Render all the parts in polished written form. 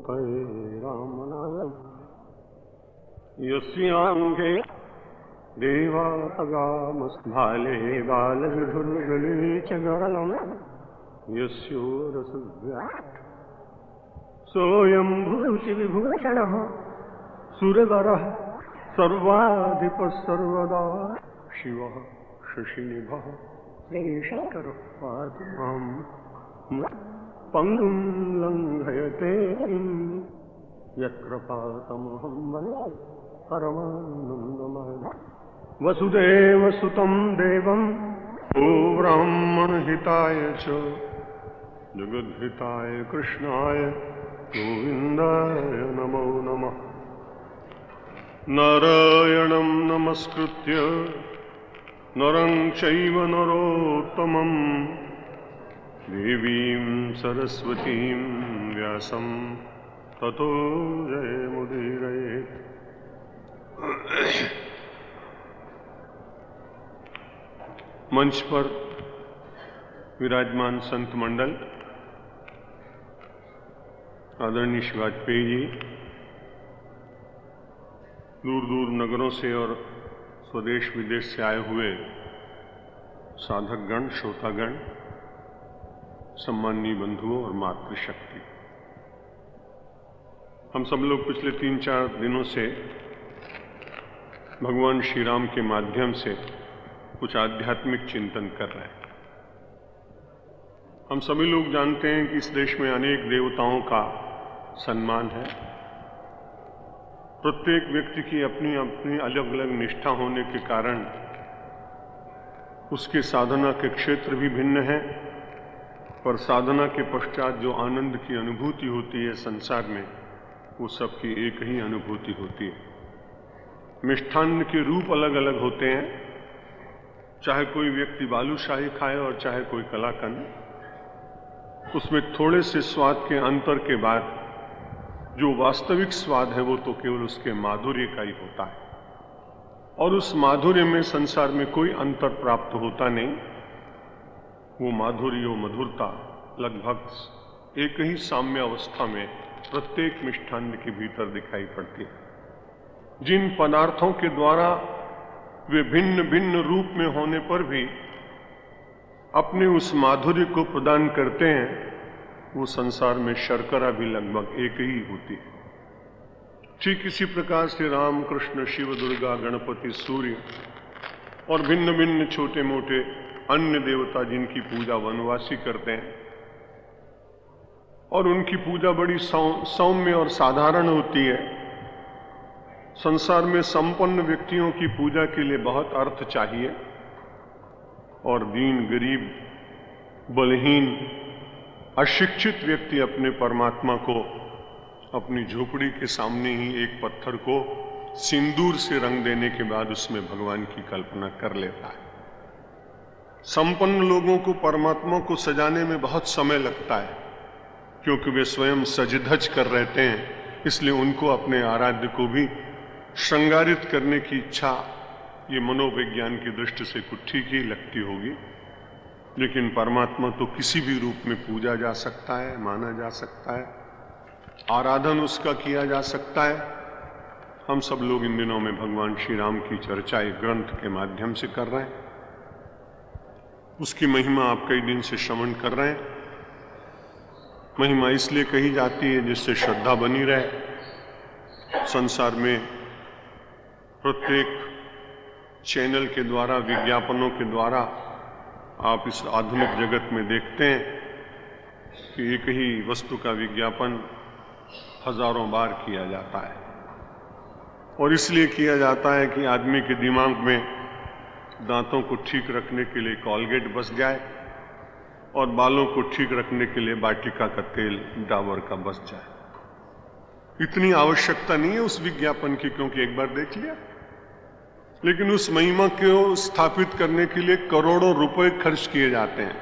रामनारायण यस्यांगे देवागामस्भाले बालविधुर्गले च गरलम् यस्योरसव्यात् सोऽयं भूतिविभूषणः सुरवरः सर्वाधिपः सर्वदा शिवः शशिनिभः श्रीशङ्करः पातु माम् पङ्गुं लङ्घयते यत्कृपातमहं वन्दे परमानन्दमाधवं वसुदेवसुतं देवं ब्राह्मणहिताय च जगद्हिताय कृष्णाय गोविन्दाय नमो नमः। नारायणं नमस्कृत्य नरं चैव नरोत्तमम् देवीं सरस्वतीं व्यासं ततो जयमुदीरयेत्। मंच पर विराजमान संत मंडल, आदरणीय श्री वाजपेयी जी, दूर दूर नगरों से और स्वदेश विदेश से आए हुए साधकगण, श्रोतागण, सम्माननीय बंधुओं और मातृशक्ति, हम सब लोग पिछले 3-4 दिनों से भगवान श्री राम के माध्यम से कुछ आध्यात्मिक चिंतन कर रहे हैं। हम सभी लोग जानते हैं कि इस देश में अनेक देवताओं का सम्मान है। प्रत्येक व्यक्ति की अपनी अपनी अलग अलग निष्ठा होने के कारण उसके साधना के क्षेत्र भी भिन्न हैं, पर साधना के पश्चात जो आनंद की अनुभूति होती है संसार में, वो सबकी एक ही अनुभूति होती है। मिष्ठान्न के रूप अलग अलग होते हैं, चाहे कोई व्यक्ति बालूशाही खाए और चाहे कोई कलाकंद, उसमें थोड़े से स्वाद के अंतर के बाद जो वास्तविक स्वाद है वो तो केवल उसके माधुर्य का ही होता है, और उस माधुर्य में संसार में कोई अंतर प्राप्त होता नहीं। वो माधुर्य और मधुरता लगभग एक ही साम्य अवस्था में प्रत्येक मिष्ठान्न के भीतर दिखाई पड़ती है। जिन पदार्थों के द्वारा वे भिन्न भिन्न रूप में होने पर भी अपने उस माधुर्य को प्रदान करते हैं, वो संसार में शर्करा भी लगभग एक ही होती है। ठीक इसी प्रकार से राम, कृष्ण, शिव, दुर्गा, गणपति, सूर्य और भिन्न भिन्न छोटे मोटे अन्य देवता जिनकी पूजा वनवासी करते हैं, और उनकी पूजा बड़ी सौम्य और साधारण होती है। संसार में संपन्न व्यक्तियों की पूजा के लिए बहुत अर्थ चाहिए, और दीन, गरीब, बलहीन, अशिक्षित व्यक्ति अपने परमात्मा को अपनी झोपड़ी के सामने ही एक पत्थर को सिंदूर से रंग देने के बाद उसमें भगवान की कल्पना कर लेता है। संपन्न लोगों को परमात्मा को सजाने में बहुत समय लगता है, क्योंकि वे स्वयं सज-धज कर रहते हैं, इसलिए उनको अपने आराध्य को भी श्रृंगारित करने की इच्छा ये मनोविज्ञान की दृष्टि से कुछ ठीक ही लगती होगी। लेकिन परमात्मा तो किसी भी रूप में पूजा जा सकता है, माना जा सकता है, आराधन उसका किया जा सकता है। हम सब लोग इन दिनों में भगवान श्री राम की चर्चा एक ग्रंथ के माध्यम से कर रहे हैं। उसकी महिमा आप कई दिन से श्रवण कर रहे हैं। महिमा इसलिए कही जाती है जिससे श्रद्धा बनी रहे। संसार में प्रत्येक चैनल के द्वारा, विज्ञापनों के द्वारा आप इस आधुनिक जगत में देखते हैं कि एक ही वस्तु का विज्ञापन हजारों बार किया जाता है, और इसलिए किया जाता है कि आदमी के दिमाग में दांतों को ठीक रखने के लिए कॉलगेट बस जाए और बालों को ठीक रखने के लिए वाटिका का तेल डाबर का बस जाए। इतनी आवश्यकता नहीं है उस विज्ञापन की, क्योंकि एक बार देख लिया। लेकिन उस महिमा को स्थापित करने के लिए करोड़ों रुपए खर्च किए जाते हैं।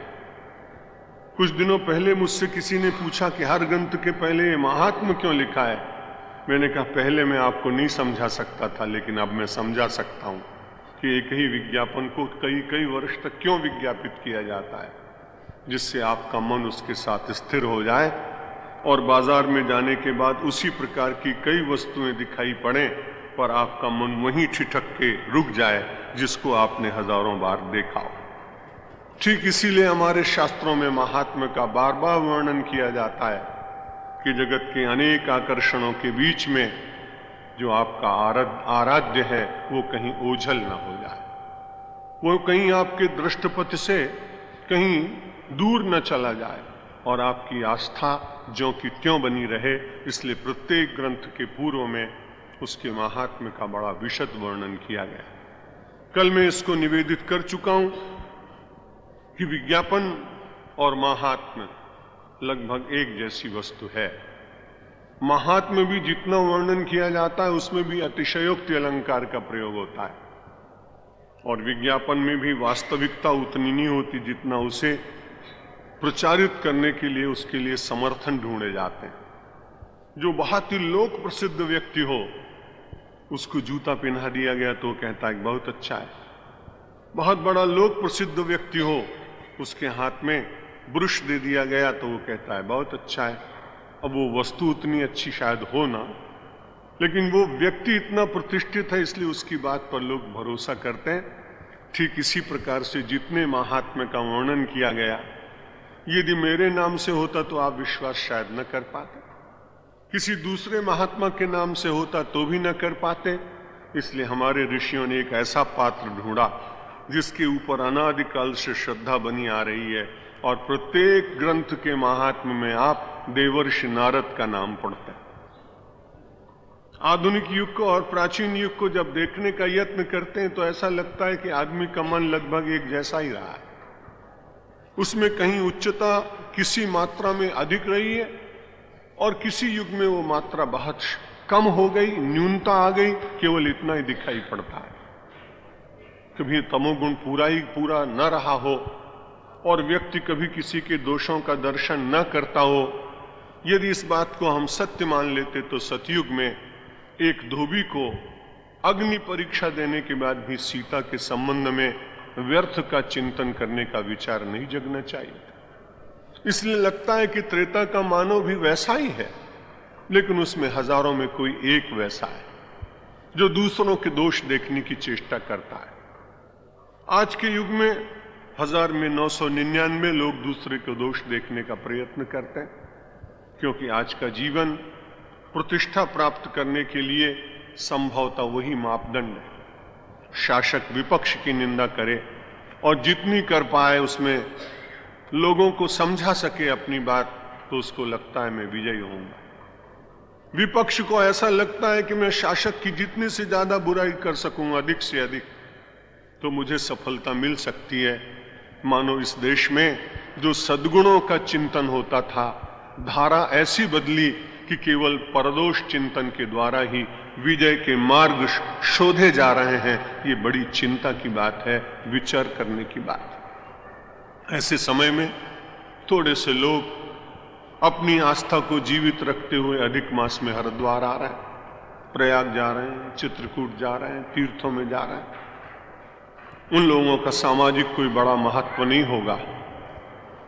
कुछ दिनों पहले मुझसे किसी ने पूछा कि हर ग्रंथ के पहले ये महात्म क्यों लिखा है। मैंने कहा पहले मैं आपको नहीं समझा सकता था, लेकिन अब मैं समझा सकता हूं कि एक ही विज्ञापन को कई कई वर्ष तक क्यों विज्ञापित किया जाता है, जिससे आपका मन उसके साथ स्थिर हो जाए और बाजार में जाने के बाद उसी प्रकार की कई वस्तुएं दिखाई पड़ें पर आपका मन वहीं ठिठक के रुक जाए जिसको आपने हजारों बार देखा हो। ठीक इसीलिए हमारे शास्त्रों में महात्म्य का बार बार वर्णन किया जाता है कि जगत के अनेक आकर्षणों के बीच में जो आपका आराध्य है वो कहीं ओझल ना हो जाए, वो कहीं आपके दृष्टपथ से कहीं दूर न चला जाए और आपकी आस्था ज्यों की त्यों बनी रहे। इसलिए प्रत्येक ग्रंथ के पूर्व में उसके महात्म्य का बड़ा विशद वर्णन किया गया। कल मैं इसको निवेदित कर चुका हूं कि विज्ञापन और महात्म्य लगभग एक जैसी वस्तु है। महात्म्य भी जितना वर्णन किया जाता है उसमें भी अतिशयोक्ति अलंकार का प्रयोग होता है और विज्ञापन में भी वास्तविकता उतनी नहीं होती जितना उसे प्रचारित करने के लिए उसके लिए समर्थन ढूंढे जाते हैं। जो बहुत ही लोक प्रसिद्ध व्यक्ति हो उसको जूता पहना दिया गया तो वो कहता है बहुत अच्छा है। बहुत बड़ा लोक प्रसिद्ध व्यक्ति हो उसके हाथ में ब्रश दे दिया गया तो वो कहता है बहुत अच्छा है। अब वो वस्तु उतनी अच्छी शायद हो ना, लेकिन वो व्यक्ति इतना प्रतिष्ठित है इसलिए उसकी बात पर लोग भरोसा करते हैं। ठीक इसी प्रकार से जितने महात्म्य का वर्णन किया गया यदि मेरे नाम से होता तो आप विश्वास शायद न कर पाते, किसी दूसरे महात्मा के नाम से होता तो भी न कर पाते। इसलिए हमारे ऋषियों ने एक ऐसा पात्र ढूंढा जिसके ऊपर अनादिकाल से श्रद्धा बनी आ रही है और प्रत्येक ग्रंथ के महात्म्य में आप देवर्षि नारद का नाम पढ़ते हैं। आधुनिक युग को और प्राचीन युग को जब देखने का यत्न करते हैं तो ऐसा लगता है कि आदमी का मन लगभग एक जैसा ही रहा है। उसमें कहीं उच्चता किसी मात्रा में अधिक रही है और किसी युग में वो मात्रा बहुत कम हो गई, न्यूनता आ गई, केवल इतना ही दिखाई पड़ता है। कभी तमोगुण पूरा न रहा हो और व्यक्ति कभी किसी के दोषों का दर्शन न करता हो। यदि इस बात को हम सत्य मान लेते तो सतयुग में एक धोबी को अग्नि परीक्षा देने के बाद भी सीता के संबंध में व्यर्थ का चिंतन करने का विचार नहीं जगना चाहिए। इसलिए लगता है कि त्रेता का मानव भी वैसा ही है, लेकिन उसमें हजारों में कोई एक वैसा है जो दूसरों के दोष देखने की चेष्टा करता है। आज के युग में 1000 में 999 लोग दूसरे को दोष देखने का प्रयत्न करते हैं, क्योंकि आज का जीवन प्रतिष्ठा प्राप्त करने के लिए संभवतः वही मापदंड है। शासक विपक्ष की निंदा करे और जितनी कर पाए उसमें लोगों को समझा सके अपनी बात, तो उसको लगता है मैं विजयी होऊंगा। विपक्ष को ऐसा लगता है कि मैं शासक की जितने से ज्यादा बुराई कर सकूं, अधिक से अधिक, तो मुझे सफलता मिल सकती है। मानो इस देश में जो सद्गुणों का चिंतन होता था, धारा ऐसी बदली कि केवल परदोष चिंतन के द्वारा ही विजय के मार्ग शोधे जा रहे हैं। ये बड़ी चिंता की बात है, विचार करने की बात है। ऐसे समय में थोड़े से लोग अपनी आस्था को जीवित रखते हुए अधिक मास में हरिद्वार आ रहे हैं, प्रयाग जा रहे हैं, चित्रकूट जा रहे हैं, तीर्थों में जा रहे हैं। उन लोगों का सामाजिक कोई बड़ा महत्व नहीं होगा,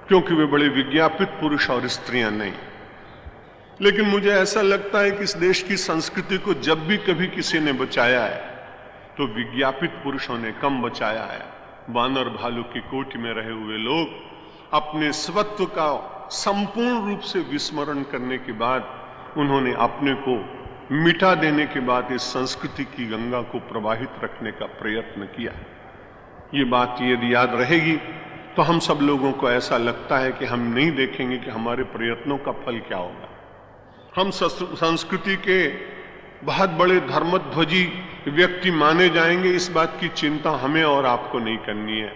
क्योंकि वे बड़े विज्ञापित पुरुष और स्त्रियां नहीं। लेकिन मुझे ऐसा लगता है कि इस देश की संस्कृति को जब भी कभी किसी ने बचाया है तो विज्ञापित पुरुषों ने कम बचाया है। बानर भालू की कोटि में रहे हुए लोग अपने स्वत्व का संपूर्ण रूप से विस्मरण करने के बाद, उन्होंने अपने को मिटा देने के बाद इस संस्कृति की गंगा को प्रवाहित रखने का प्रयत्न किया। ये बात यदि याद रहेगी तो हम सब लोगों को ऐसा लगता है कि हम नहीं देखेंगे कि हमारे प्रयत्नों का फल क्या होगा। हम संस्कृति के बहुत बड़े धर्मध्वजी व्यक्ति माने जाएंगे, इस बात की चिंता हमें और आपको नहीं करनी है।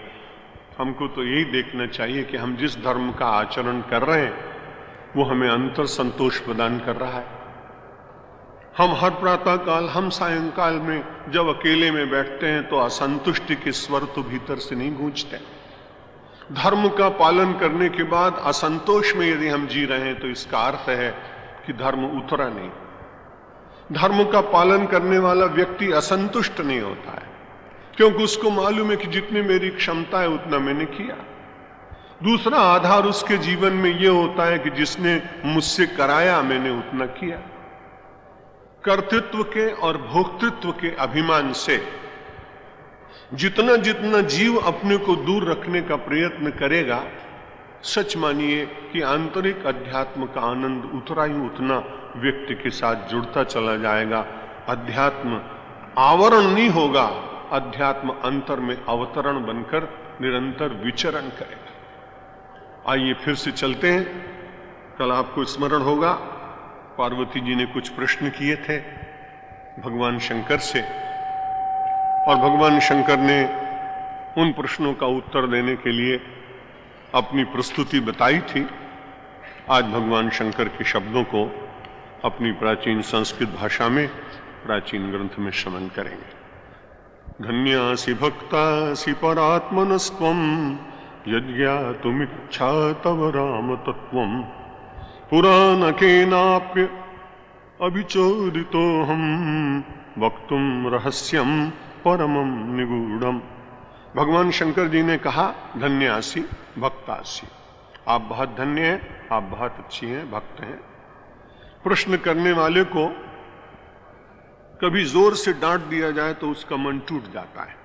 हमको तो यही देखना चाहिए कि हम जिस धर्म का आचरण कर रहे हैं वो हमें अंतर संतोष प्रदान कर रहा है। हम हर प्रातः काल, हम सायंकाल में जब अकेले में बैठते हैं तो असंतुष्टि के स्वर तो भीतर से नहीं गूंजते। धर्म का पालन करने के बाद असंतोष में यदि हम जी रहे हैं तो इसका अर्थ है कि धर्म उतरा नहीं। धर्म का पालन करने वाला व्यक्ति असंतुष्ट नहीं होता है, क्योंकि उसको मालूम है कि जितनी मेरी क्षमता है उतना मैंने किया। दूसरा आधार उसके जीवन में यह होता है कि जिसने मुझसे कराया मैंने उतना किया। कर्तृत्व के और भोक्तृत्व के अभिमान से जितना जितना जीव अपने को दूर रखने का प्रयत्न करेगा, सच मानिए कि आंतरिक अध्यात्म का आनंद उतना ही उतना व्यक्ति के साथ जुड़ता चला जाएगा। अध्यात्म आवरण नहीं होगा, अध्यात्म अंतर में अवतरण बनकर निरंतर विचरण करेगा। आइए फिर से चलते हैं। कल आपको स्मरण होगा पार्वती जी ने कुछ प्रश्न किए थे भगवान शंकर से, और भगवान शंकर ने उन प्रश्नों का उत्तर देने के लिए अपनी प्रस्तुति बताई थी। आज भगवान शंकर के शब्दों को अपनी प्राचीन संस्कृत भाषा में प्राचीन ग्रंथ में श्रवण करेंगे। धन्यासि भक्तासि परात्मनस्त्वं यज्ञातुमिच्छा तव राम तत्त्वं पुराणकेनाप्य अभिचोदितोऽहं वक्तुं रहस्यं परमं निगूढ़म। भगवान शंकर जी ने कहा, धन्यासि भक्तासि, आप बहुत धन्य हैं, आप बहुत अच्छी हैं, भक्त हैं। प्रश्न करने वाले को कभी जोर से डांट दिया जाए तो उसका मन टूट जाता है।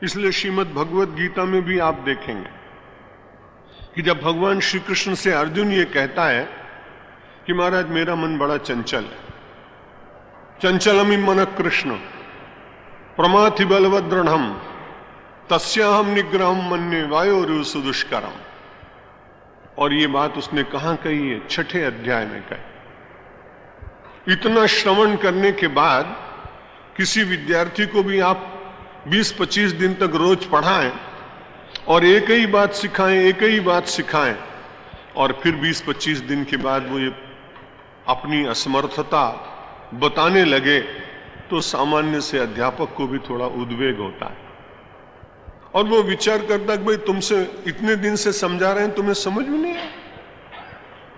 इसलिए श्रीमद् भगवद गीता में भी आप देखेंगे कि जब भगवान श्री कृष्ण से अर्जुन ये कहता है कि महाराज मेरा मन बड़ा चंचल है, चंचलमि मन कृष्ण प्रमाथि बलवद दृढ़म तस्याहम निग्रहम मन्ये वायोरिव सुदुष्करम। और ये बात उसने कहां कही है? 6 अध्याय में कही। इतना श्रवण करने के बाद किसी विद्यार्थी को भी आप 20-25 दिन तक रोज पढ़ाएं और एक ही बात सिखाएं और फिर 20-25 दिन के बाद वो ये अपनी असमर्थता बताने लगे तो सामान्य से अध्यापक को भी थोड़ा उद्वेग होता है और वो विचार करता है भाई तुमसे इतने दिन से समझा रहे हैं, तुम्हें समझ में नहीं आया।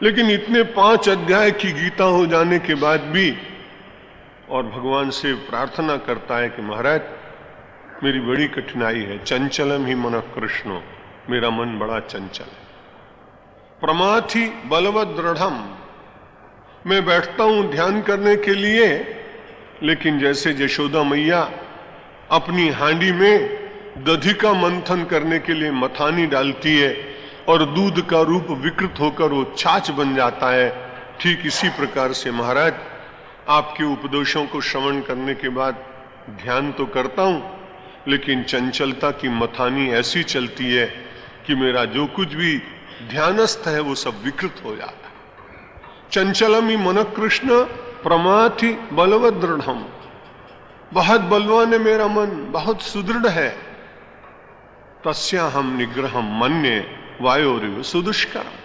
लेकिन इतने 5 अध्याय की गीता हो जाने के बाद भी और भगवान से प्रार्थना करता है कि महाराज मेरी बड़ी कठिनाई है, चंचलम ही मन कृष्णो, मेरा मन बड़ा चंचल है। प्रमाथि बलवद दृढ़म, मैं बैठता हूं ध्यान करने के लिए, लेकिन जैसे यशोदा मैया अपनी हांडी में दधी का मंथन करने के लिए मथानी डालती है और दूध का रूप विकृत होकर वो छाछ बन जाता है, ठीक इसी प्रकार से महाराज आपके उपदेशों को श्रवण करने के बाद ध्यान तो करता हूं, लेकिन चंचलता की मथानी ऐसी चलती है कि मेरा जो कुछ भी ध्यानस्थ है वो सब विकृत हो जाता है। चंचलमी मन कृष्ण प्रमाथि बलवद दृढ़म, बहुत बलवान है मेरा मन, बहुत सुदृढ़ है। तस्याहम निग्रहम मन्ये वायोरिव सुदुष्करम,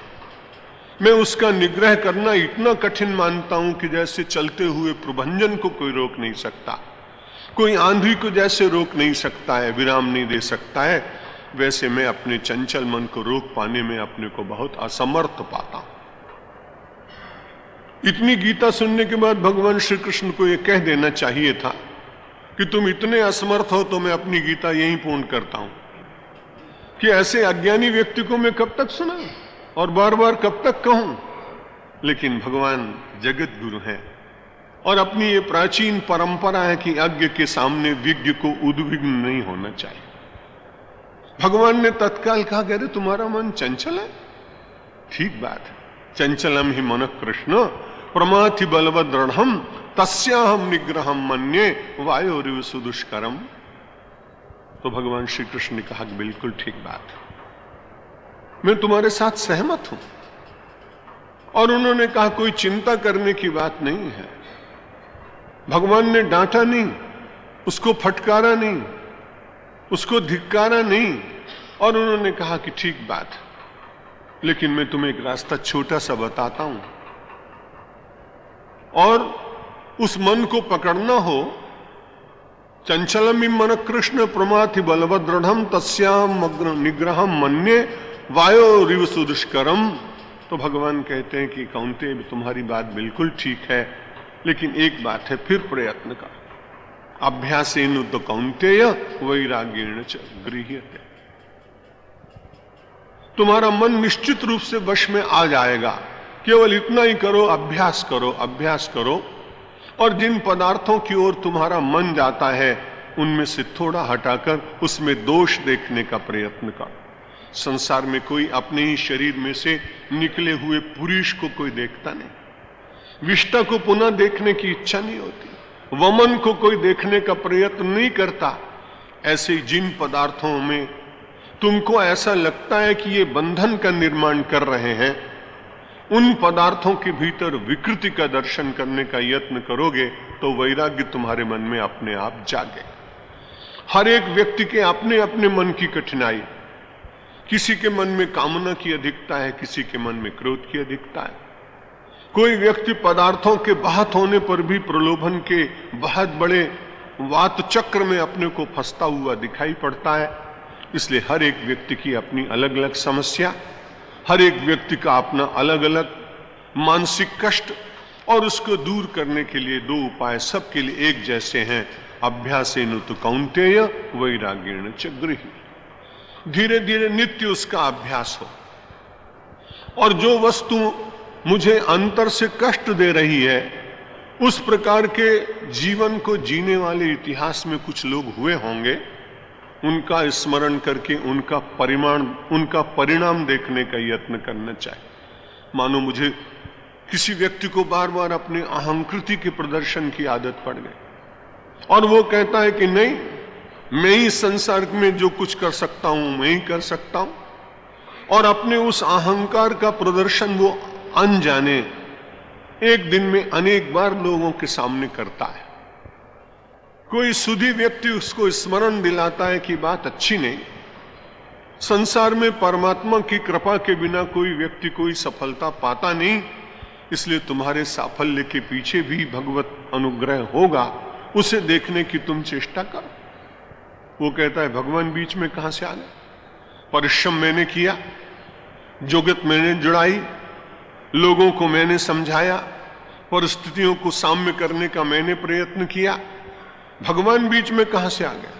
मैं उसका निग्रह करना इतना कठिन मानता हूं कि जैसे चलते हुए प्रभंजन को कोई रोक नहीं सकता, कोई आंधी को जैसे रोक नहीं सकता है, विराम नहीं दे सकता है, वैसे मैं अपने चंचल मन को रोक पाने में अपने को बहुत असमर्थ पाता हूं। इतनी गीता सुनने के बाद भगवान श्री कृष्ण को यह कह देना चाहिए था कि तुम इतने असमर्थ हो तो मैं अपनी गीता यहीं पूर्ण करता हूं, कि ऐसे अज्ञानी व्यक्ति को मैं कब तक सुनाऊं और बार बार कब तक कहूं। लेकिन भगवान जगत गुरु हैं और अपनी ये प्राचीन परंपरा है कि अज्ञ के सामने विज्ञ को उद्विग्न नहीं होना चाहिए। भगवान ने तत्काल कहा, कह रहे तुम्हारा मन चंचल है, ठीक बात है, चंचलम ही मन कृष्ण प्रमाथि बलवद दृढ़म तस्याहम निग्रहम मन्ये वायोरिव सुदुष्करम। तो भगवान श्री कृष्ण ने कहा कि बिल्कुल ठीक बात है, मैं तुम्हारे साथ सहमत हूं। और उन्होंने कहा कोई चिंता करने की बात नहीं है। भगवान ने डांटा नहीं, उसको फटकारा नहीं, उसको धिक्कारा नहीं, और उन्होंने कहा कि ठीक बात है, लेकिन मैं तुम्हें एक रास्ता छोटा सा बताता हूं, और उस मन को पकड़ना हो, चंचलम मन कृष्ण प्रमाथि बलवद दृढ़म तस्याम निग्रहम मन्ये वायोरिव सुदुष्करम। तो भगवान कहते हैं कि कौन्तेय तुम्हारी बात बिल्कुल ठीक है, लेकिन एक बात है, फिर प्रयत्न कर, अभ्यासेन तो कौन्तेय वैराग्येण च गृह्यते। तुम्हारा मन निश्चित रूप से वश में आ जाएगा। केवल इतना ही करो, अभ्यास करो, अभ्यास करो। और जिन पदार्थों की ओर तुम्हारा मन जाता है उनमें से थोड़ा हटाकर उसमें दोष देखने का प्रयत्न करो। संसार में कोई अपने ही शरीर में से निकले हुए पुरुष को कोई देखता नहीं। विष्टा को पुनः देखने की इच्छा नहीं होती, वमन को कोई देखने का प्रयत्न नहीं करता। ऐसे ही जिन पदार्थों में तुमको ऐसा लगता है कि ये बंधन का निर्माण कर रहे हैं, उन पदार्थों के भीतर विकृति का दर्शन करने का यत्न करोगे तो वैराग्य तुम्हारे मन में अपने आप जागे। हर एक व्यक्ति के अपने अपने मन की कठिनाई, किसी के मन में कामना की अधिकता है, किसी के मन में क्रोध की अधिकता है। कोई व्यक्ति पदार्थों के बहत होने पर भी प्रलोभन के बहुत बड़े वात चक्र में अपने को फंसता हुआ दिखाई पड़ता है। इसलिए हर एक व्यक्ति की अपनी अलग अलग समस्या, हर एक व्यक्ति का अपना अलग अलग मानसिक कष्ट, और उसको दूर करने के लिए दो उपाय सबके लिए एक जैसे हैं। अभ्यासेन तु कौन्तेय वैराग्येण च गृह्य। धीरे धीरे नित्य उसका अभ्यास हो। और जो वस्तु मुझे अंतर से कष्ट दे रही है, उस प्रकार के जीवन को जीने वाले इतिहास में कुछ लोग हुए होंगे, उनका स्मरण करके उनका परिणाम देखने का यत्न करना चाहिए। मानो मुझे किसी व्यक्ति को बार बार अपने अहंकृति के प्रदर्शन की आदत पड़ गई और वो कहता है कि नहीं, मैं ही संसार में जो कुछ कर सकता हूं मैं ही कर सकता हूं, और अपने उस अहंकार का प्रदर्शन वो अनजाने एक दिन में अनेक बार लोगों के सामने करता है। कोई सुधी व्यक्ति उसको स्मरण दिलाता है कि बात अच्छी नहीं, संसार में परमात्मा की कृपा के बिना कोई व्यक्ति कोई सफलता पाता नहीं, इसलिए तुम्हारे साफल्य के पीछे भी भगवत अनुग्रह होगा, उसे देखने की तुम चेष्टा करो। वो कहता है भगवान बीच में कहां से आ गए? परिश्रम मैंने किया, जोगत मैंने जुड़ाई, लोगों को मैंने समझाया, परिस्थितियों को साम्य करने का मैंने प्रयत्न किया, भगवान बीच में कहां से आ गया?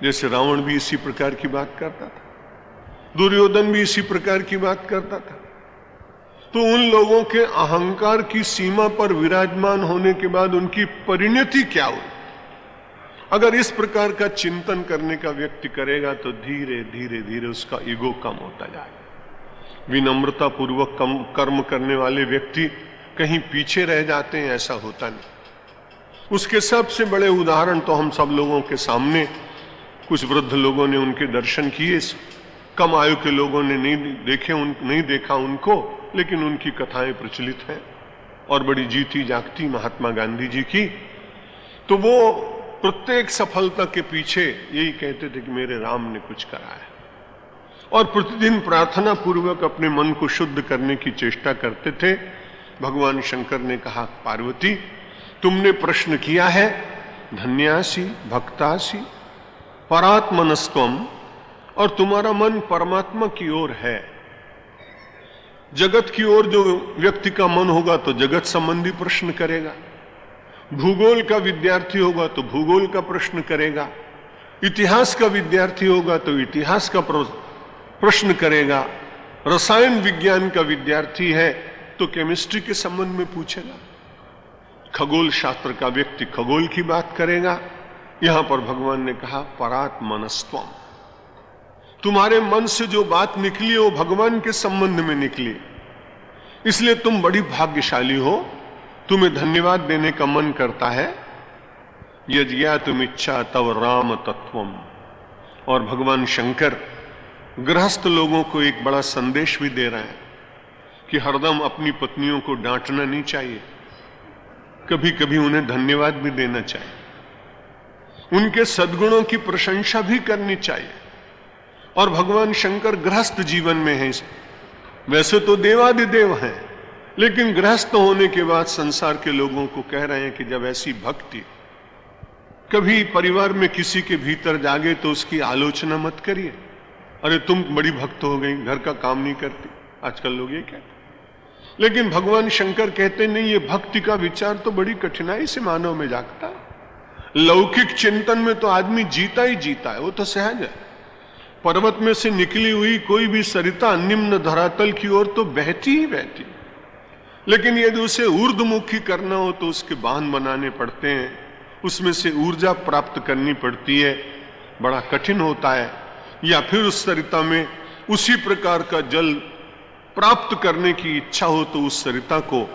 जैसे रावण भी इसी प्रकार की बात करता था, दुर्योधन भी इसी प्रकार की बात करता था। तो उन लोगों के अहंकार की सीमा पर विराजमान होने के बाद उनकी परिणति क्या हुई? अगर इस प्रकार का चिंतन करने का व्यक्ति करेगा तो धीरे धीरे धीरे उसका ईगो कम होता जाएगा। विनम्रता पूर्वक कर्म करने वाले व्यक्ति कहीं पीछे रह जाते हैं, ऐसा होता नहीं। उसके सबसे बड़े उदाहरण तो हम सब लोगों के सामने, कुछ वृद्ध लोगों ने उनके दर्शन किए, कम आयु के लोगों ने नहीं देखा उनको, लेकिन उनकी कथाएं प्रचलित हैं और बड़ी जीती जागती महात्मा गांधी जी की। तो वो प्रत्येक सफलता के पीछे यही कहते थे कि मेरे राम ने कुछ करा है, और प्रतिदिन प्रार्थना पूर्वक अपने मन को शुद्ध करने की चेष्टा करते थे। भगवान शंकर ने कहा, पार्वती तुमने प्रश्न किया है, धन्यासी भक्तासी परात्मनस्त्वम, और तुम्हारा मन परमात्मा की ओर है। जगत की ओर जो व्यक्ति का मन होगा तो जगत संबंधी प्रश्न करेगा, भूगोल का विद्यार्थी होगा तो भूगोल का प्रश्न करेगा, इतिहास का विद्यार्थी होगा तो इतिहास का प्रश्न करेगा, रसायन विज्ञान का विद्यार्थी है तो केमिस्ट्री के संबंध में पूछेगा, खगोल शास्त्र का व्यक्ति खगोल की बात करेगा। यहां पर भगवान ने कहा परात्मनस्त्वम, तुम्हारे मन से जो बात निकली वो भगवान के संबंध में निकली, इसलिए तुम बड़ी भाग्यशाली हो, तुम्हें धन्यवाद देने का मन करता है। यज्ञा तुम इच्छा तव राम तत्वम। और भगवान शंकर गृहस्थ लोगों को एक बड़ा संदेश भी दे रहे हैं कि हरदम अपनी पत्नियों को डांटना नहीं चाहिए, कभी कभी उन्हें धन्यवाद भी देना चाहिए, उनके सद्गुणों की प्रशंसा भी करनी चाहिए। और भगवान शंकर गृहस्थ जीवन में हैं, वैसे तो देवादिदेव हैं, लेकिन गृहस्थ होने के बाद संसार के लोगों को कह रहे हैं कि जब ऐसी भक्ति कभी परिवार में किसी के भीतर जागे तो उसकी आलोचना मत करिए, अरे तुम बड़ी भक्त हो गई, घर का काम नहीं करती, आजकल लोग ये कहते। लेकिन भगवान शंकर कहते नहीं, ये भक्ति का विचार तो बड़ी कठिनाई से मानव में जागता है। लौकिक चिंतन में तो आदमी जीता ही जीता है, वो तो सहज है, पर्वत में से निकली हुई कोई भी सरिता निम्न धरातल की ओर तो बहती ही बहती, लेकिन यदि उसे ऊर्ध्वमुखी करना हो तो उसके बांध बनाने पड़ते हैं, उसमें से ऊर्जा प्राप्त करनी पड़ती है, बड़ा कठिन होता है। या फिर उस सरिता में उसी प्रकार का जल प्राप्त करने की इच्छा हो तो उस सरिता को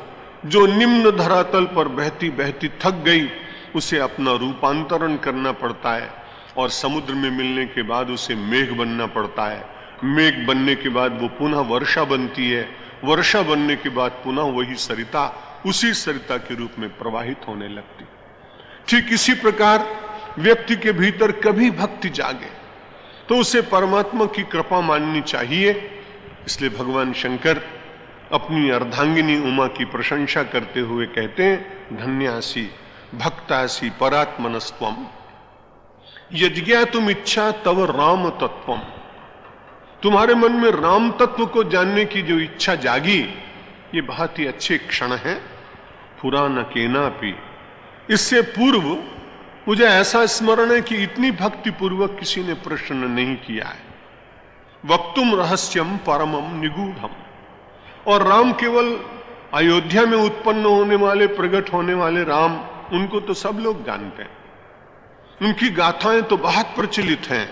जो निम्न धरातल पर बहती बहती थक गई, उसे अपना रूपांतरण करना पड़ता है और समुद्र में मिलने के बाद उसे मेघ बनना पड़ता है। मेघ बनने के बाद वो पुनः वर्षा बनती है, वर्षा बनने के बाद पुनः वही सरिता उसी सरिता के रूप में प्रवाहित होने लगती। ठीक इसी प्रकार व्यक्ति के भीतर कभी भक्ति जागे तो उसे परमात्मा की कृपा माननी चाहिए। इसलिए भगवान शंकर अपनी अर्धांगिनी उमा की प्रशंसा करते हुए कहते हैं, धन्यासी भक्तासी परात्मनस्त्वम यज्ञातुम इच्छा तव राम तत्वम। तुम्हारे मन में राम तत्व को जानने की जो इच्छा जागी, ये बहुत ही अच्छे क्षण है। पुराण केनापि, इससे पूर्व मुझे ऐसा स्मरण है कि इतनी भक्ति पूर्वक किसी ने प्रश्न नहीं किया है। वक्तुम रहस्यम परमम निगूढ़म। और राम केवल अयोध्या में उत्पन्न होने वाले, प्रकट होने वाले राम, उनको तो सब लोग जानते हैं, उनकी गाथाएं तो बहुत प्रचलित हैं।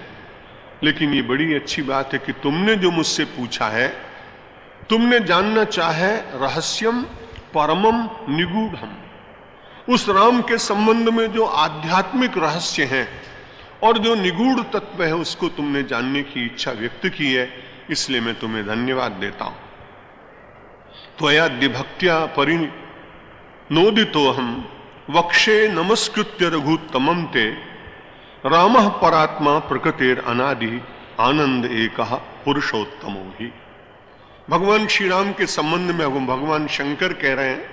लेकिन ये बड़ी अच्छी बात है कि तुमने जो मुझसे पूछा है, तुमने जानना चाहे रहस्यम परमम निगूढ़म, उस राम के संबंध में जो आध्यात्मिक रहस्य है और जो निगूढ़ तत्व है, उसको तुमने जानने की इच्छा व्यक्त की है। इसलिए मैं तुम्हें धन्यवाद देता हूं। त्वयाद्य भक्त्या परिनोदितो हम वक्षे नमस्कृत्य रघुत्तमं ते रामः परात्मा प्रकृतेर अनादि आनंद एकः पुरुषोत्तमो ही। भगवान श्री राम के संबंध में भगवान शंकर कह रहे हैं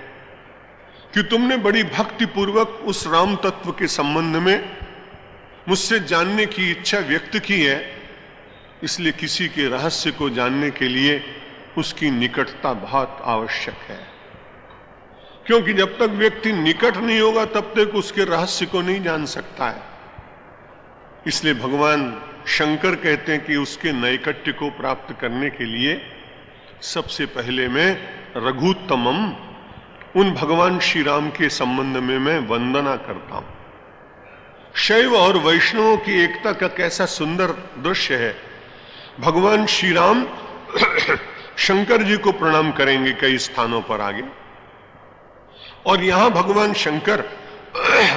कि तुमने बड़ी भक्ति पूर्वक उस राम तत्व के संबंध में मुझसे जानने की इच्छा व्यक्त की है। इसलिए किसी के रहस्य को जानने के लिए उसकी निकटता बहुत आवश्यक है, क्योंकि जब तक व्यक्ति निकट नहीं होगा तब तक उसके रहस्य को नहीं जान सकता है। इसलिए भगवान शंकर कहते हैं कि उसके नैकट्य को प्राप्त करने के लिए सबसे पहले मैं रघुत्तमम, उन भगवान श्री राम के संबंध में मैं वंदना करता हूं। शैव और वैष्णवों की एकता का कैसा सुंदर दृश्य है। भगवान श्री राम शंकर जी को प्रणाम करेंगे कई स्थानों पर आगे, और यहां भगवान शंकर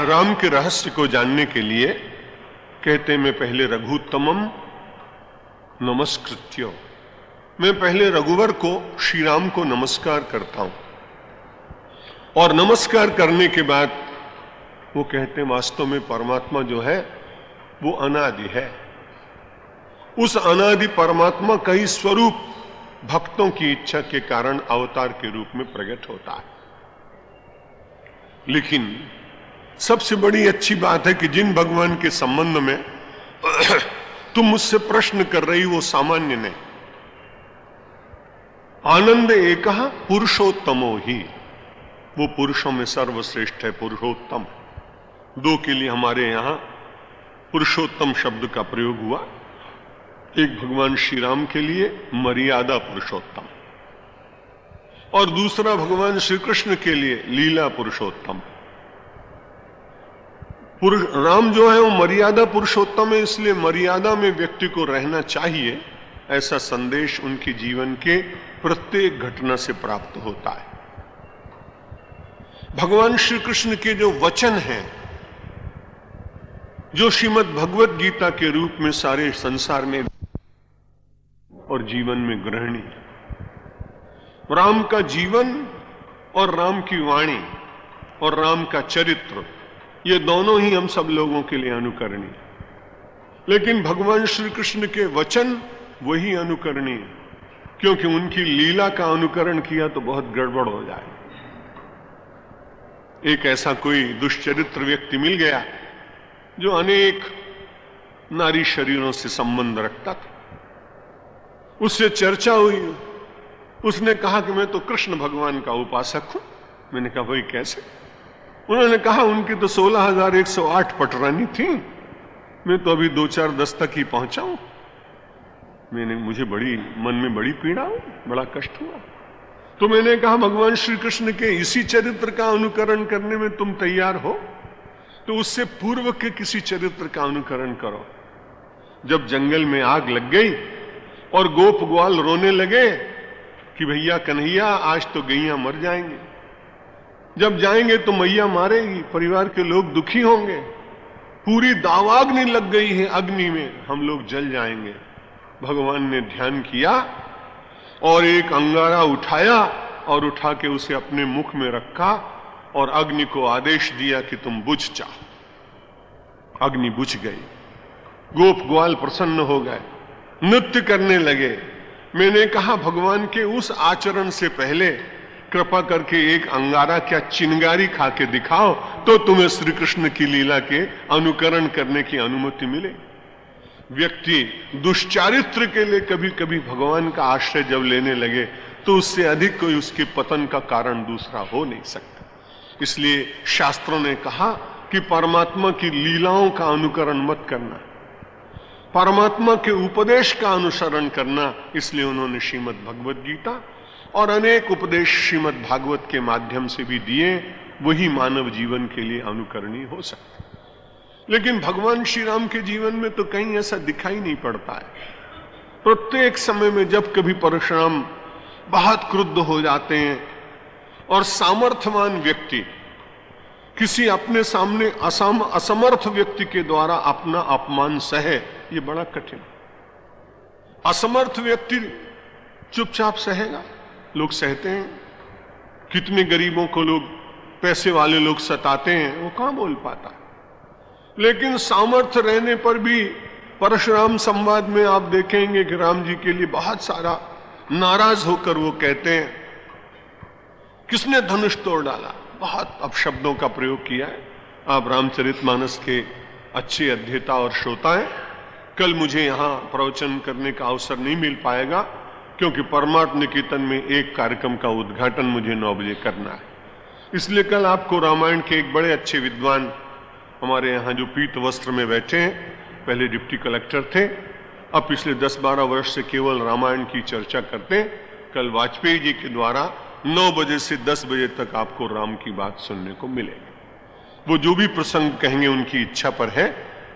राम के रहस्य को जानने के लिए कहते मैं पहले रघुत्तमम नमस्कृत्यो, मैं पहले रघुवर को, श्री राम को नमस्कार करता हूं। और नमस्कार करने के बाद वो कहते हैं वास्तव में परमात्मा जो है वो अनादि है। उस अनादि परमात्मा का ही स्वरूप भक्तों की इच्छा के कारण अवतार के रूप में प्रकट होता है। लेकिन सबसे बड़ी अच्छी बात है कि जिन भगवान के संबंध में तुम मुझसे प्रश्न कर रही वो सामान्य नहीं। आनंद एकः पुरुषोत्तमो ही, वो पुरुषों में सर्वश्रेष्ठ है, पुरुषोत्तम। दो के लिए हमारे यहां पुरुषोत्तम शब्द का प्रयोग हुआ। एक भगवान श्री राम के लिए मर्यादा पुरुषोत्तम, और दूसरा भगवान श्री कृष्ण के लिए लीला पुरुषोत्तम। राम जो है वो मर्यादा पुरुषोत्तम है, इसलिए मर्यादा में व्यक्ति को रहना चाहिए, ऐसा संदेश उनके जीवन के प्रत्येक घटना से प्राप्त होता है। भगवान श्री कृष्ण के जो वचन हैं, जो श्रीमद् भगवत गीता के रूप में सारे संसार में और जीवन में ग्रहणी, राम का जीवन और राम की वाणी और राम का चरित्र, ये दोनों ही हम सब लोगों के लिए अनुकरणीय। लेकिन भगवान श्री कृष्ण के वचन वही अनुकरणीय, क्योंकि उनकी लीला का अनुकरण किया तो बहुत गड़बड़ हो जाए। एक ऐसा कोई दुष्चरित्र व्यक्ति मिल गया जो अनेक नारी शरीरों से संबंध रखता था। उससे चर्चा हुई, उसने कहा कि मैं तो कृष्ण भगवान का उपासक हूं। मैंने कहा भाई कैसे? उन्होंने कहा उनकी तो 16,108 पटरानी थी, मैं तो अभी 2-4 दस्तक ही पहुंचा हूं। मुझे मन में बड़ी पीड़ा हुई, बड़ा कष्ट हुआ। तो मैंने कहा भगवान श्री कृष्ण के इसी चरित्र का अनुकरण करने में तुम तैयार हो, तो उससे पूर्व के किसी चरित्र का अनुकरण करो। जब जंगल में आग लग गई और गोप ग्वाल रोने लगे कि भैया कन्हैया आज तो गैया मर जाएंगे, जब जाएंगे तो मैया मारेगी, परिवार के लोग दुखी होंगे, पूरी दावाग्नि लग गई है अग्नि में, हम लोग जल जाएंगे। भगवान ने ध्यान किया और एक अंगारा उठाया और उठा के उसे अपने मुख में रखा और अग्नि को आदेश दिया कि तुम बुझ जाओ। अग्नि बुझ गई, गोप ग्वाल प्रसन्न हो गए, नृत्य करने लगे। मैंने कहा भगवान के उस आचरण से पहले कृपा करके एक अंगारा क्या चिंगारी खा के दिखाओ, तो तुम्हें श्री कृष्ण की लीला के अनुकरण करने की अनुमति मिले। व्यक्ति दुष्चारित्र के लिए कभी कभी भगवान का आश्रय जब लेने लगे तो उससे अधिक कोई उसके पतन का कारण दूसरा हो नहीं सकता। इसलिए शास्त्रों ने कहा कि परमात्मा की लीलाओं का अनुकरण मत करना, परमात्मा के उपदेश का अनुसरण करना। इसलिए उन्होंने श्रीमद् भगवत गीता और अनेक उपदेश श्रीमद् भागवत के माध्यम से भी दिए, वही मानव जीवन के लिए अनुकरणीय हो सकता। लेकिन भगवान श्री राम के जीवन में तो कहीं ऐसा दिखाई नहीं पड़ता है। प्रत्येक समय में जब कभी परशुराम बहुत क्रुद्ध हो जाते हैं और सामर्थ्यवान व्यक्ति किसी अपने सामने असमर्थ व्यक्ति के द्वारा अपना अपमान सहे, ये बड़ा कठिन। असमर्थ व्यक्ति चुपचाप सहेगा, लोग सहते हैं। कितने गरीबों को लोग, पैसे वाले लोग सताते हैं, वो कहां बोल पाता है। लेकिन सामर्थ्य रहने पर भी परशुराम संवाद में आप देखेंगे कि राम जी के लिए बहुत सारा नाराज होकर वो कहते हैं, किसने धनुष तोड़ डाला, बहुत अपशब्दों का प्रयोग किया है। आप रामचरितमानस के अच्छे अध्येता और श्रोता हैं। कल मुझे यहां प्रवचन करने का अवसर नहीं मिल पाएगा क्योंकि परमार्थ निकेतन में एक कार्यक्रम का उद्घाटन मुझे 9 बजे करना है। इसलिए कल आपको रामायण के एक बड़े अच्छे विद्वान हमारे यहाँ जो पीत वस्त्र में बैठे हैं, पहले डिप्टी कलेक्टर थे, अब पिछले 10-12 वर्ष से केवल रामायण की चर्चा करते हैं। कल वाजपेयी जी के द्वारा 9 बजे से 10 बजे तक आपको राम की बात सुनने को मिलेगी। वो जो भी प्रसंग कहेंगे उनकी इच्छा पर है,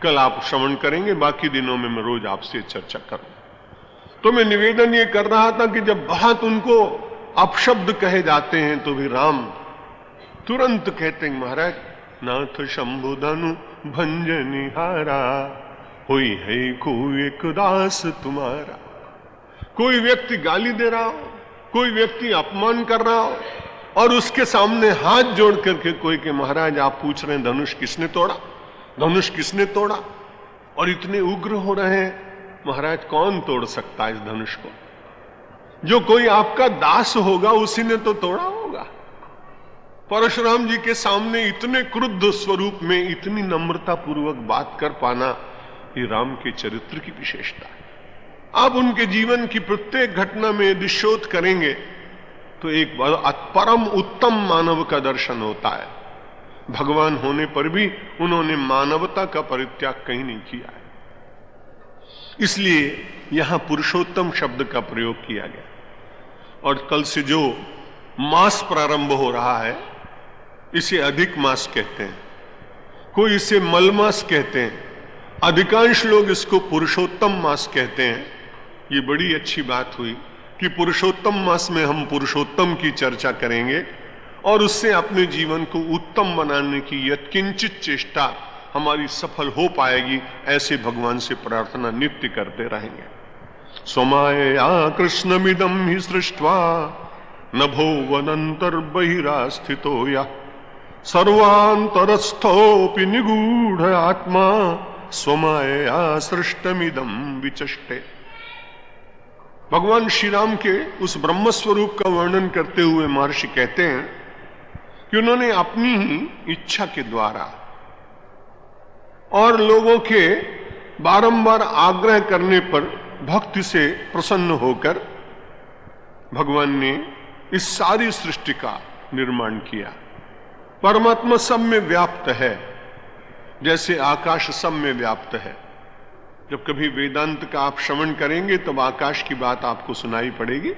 कल आप श्रवण करेंगे, बाकी दिनों में मैं रोज आपसे चर्चा करूं। तो मैं निवेदन ये कर रहा था कि जब बहुत उनको अपशब्द कहे जाते हैं तो भी राम तुरंत कहते हैं, महाराज नाथ शंभु धनु भंजनिहारा, होई है को एक दास तुम्हारा। कोई व्यक्ति गाली दे रहा हो, कोई व्यक्ति अपमान कर रहा हो और उसके सामने हाथ जोड़ करके कोई के महाराज आप पूछ रहे हैं धनुष किसने तोड़ा, धनुष किसने तोड़ा, और इतने उग्र हो रहे हैं, महाराज कौन तोड़ सकता है इस धनुष को? जो कोई आपका दास होगा उसी ने तो तोड़ा होगा। परशुराम जी के सामने इतने क्रुद्ध स्वरूप में इतनी नम्रता पूर्वक बात कर पाना, ये राम के चरित्र की विशेषता है। आप उनके जीवन की प्रत्येक घटना में यदि शोध करेंगे तो एक परम उत्तम मानव का दर्शन होता है। भगवान होने पर भी उन्होंने मानवता का परित्याग कहीं नहीं किया है। इसलिए यहां पुरुषोत्तम शब्द का प्रयोग किया गया। और कल से जो मास प्रारंभ हो रहा है इसे अधिक मास कहते हैं, कोई इसे मलमास कहते हैं, अधिकांश लोग इसको पुरुषोत्तम मास कहते हैं। ये बड़ी अच्छी बात हुई कि पुरुषोत्तम मास में हम पुरुषोत्तम की चर्चा करेंगे और उससे अपने जीवन को उत्तम बनाने की यत्किंचित चेष्टा हमारी सफल हो पाएगी। ऐसे भगवान से प्रार्थना नित्य करते रहेंगे। स्वमाया कृष्णमिदं हि सृष्ट्वा नभो वनंतर बहिरास्थितो या सर्वांतरस्थोऽपि निगूढ़ आत्मा स्वमाया सृष्टमिदं विचष्टे। भगवान श्री राम के उस ब्रह्म स्वरूप का वर्णन करते हुए महर्षि कहते हैं कि उन्होंने अपनी ही इच्छा के द्वारा और लोगों के बारंबार आग्रह करने पर भक्ति से प्रसन्न होकर भगवान ने इस सारी सृष्टि का निर्माण किया। परमात्मा सब में व्याप्त है, जैसे आकाश सब में व्याप्त है। जब कभी वेदांत का आप श्रवण करेंगे तब आकाश की बात आपको सुनाई पड़ेगी।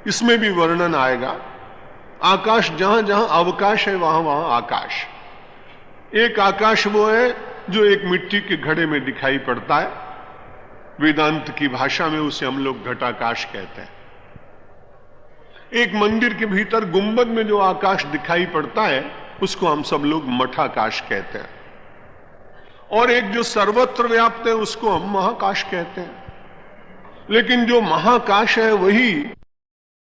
इसमें भी वर्णन आएगा। आकाश, जहां जहां अवकाश है वहां वहां आकाश। एक आकाश वो है जो एक मिट्टी के घड़े में दिखाई पड़ता है। वेदांत की भाषा में उसे हम लोग घटाकाश कहते हैं। एक मंदिर के भीतर गुंबद में जो आकाश दिखाई पड़ता है उसको हम सब लोग मठाकाश कहते हैं। और एक जो सर्वत्र व्याप्त है उसको हम महाकाश कहते हैं। लेकिन जो महाकाश है वही